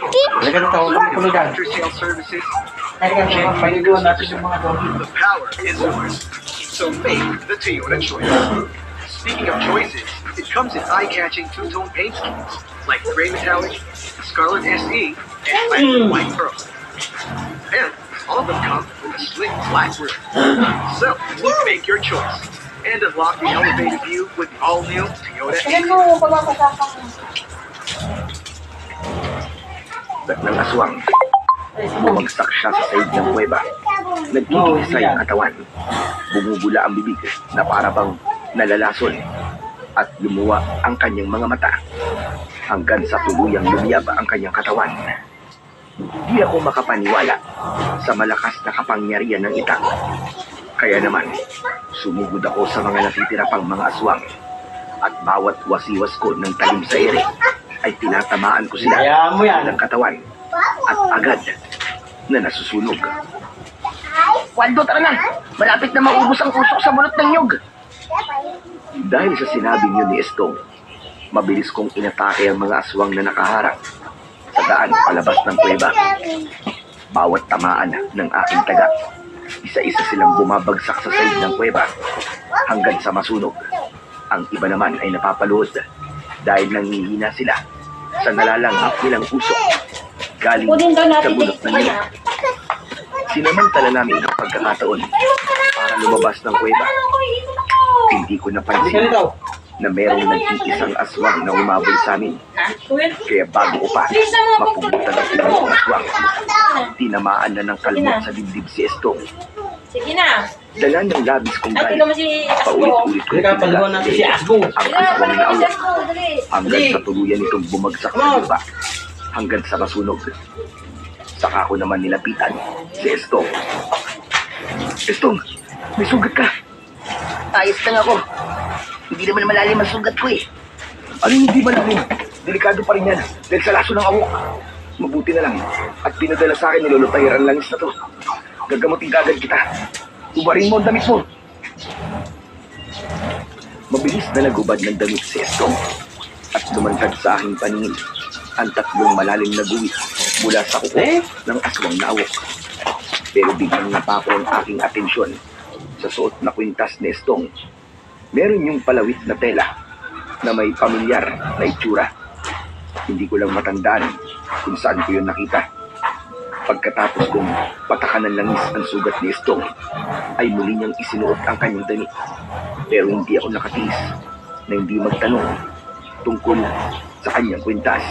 Halika na tao, kami dyan. After sale services. Halika na, paniguan natin yung mga dog. The power is yours. So make the Toyota choice. Speaking of choices, it comes in eye-catching two-tone paint schemes like gray metallic, scarlet SE, and white pearl. And all of them come with a slick black roof. So make your choice and unlock the elevated view with the all-new Toyota. Ng aswang. Bumagsak siya sa sahig ng kuweba. Nagkikinisay ang katawan. Bumubula ang bibig na para bang nalalason. At lumuwa ang kanyang mga mata. Hanggang sa tuluyang lumiyab ang kanyang katawan. Di ako makapaniwala sa malakas na kapangyarihan ng itang. Kaya naman, sumugod ako sa mga natitira pang mga aswang. At bawat wasiwas ko ng talim sa ere ay tinatamaan ko sila ng katawan at agad na nasusunog. Waldo, tara na! Malapit na maubos ang usok sa bulot ng nyug! Dahil sa sinabi niyo ni Estong, mabilis kong inatake ang mga aswang na nakaharang sa daan palabas ng kuweba. Bawat tamaan ng aking taga, isa-isa silang bumabagsak sa sahig ng kuweba hanggang sa masunog. Ang iba naman ay napapaluhod dahil nanghihina sila sa nalalanghap nilang usok galing sa bulot ng nyug. Sinamantala namin ang pagkakataon para lumabas ng kuweba. Hindi ko napansin na merong nag-iisang aswang na umabol sa amin. Kaya bago ko pa mapubutan ang pinong aswang, tinamaan na ng kalmot sa dibdib si Estong. Sige na. Dala ng labis kong Ay, galit. tignan mo si Paulit-ulit ko Halika, paluhan natin si Asgo. ang aswang na awak hanggang sa tuluyan itong bumagsak sa lupa hanggang sa masunog. Saka ko naman nilapitan si Estong. Estong, may sugat ka. Ayos lang ako. Hindi naman malalim ang sugat ko eh. Ano hindi malalim? Delikado pa rin yan dahil sa laso ng awok. Mabuti na lang at pinadala sa akin ni Lolo Tahiran langis na to. Gagamutin kagad kita. Ubarin mo ang damit mo. Mabilis na nagubad ng damit si Estong at lumantad sa aking paningin ang tatlong malalim na guwit mula sa kuko ng aswang na awok. Pero biglang napako ang aking atensyon sa suot na kwintas ni Estong. Meron yung palawit na tela na may pamilyar na itsura. Hindi ko lang matandaan kung saan ko yun nakita. Pagkatapos kong patakan ng langis ang sugat ni Estong, ay muli niyang isinuot ang kanyang damit. Pero hindi ako nakatiis na hindi magtanong tungkol sa kanyang kwintas.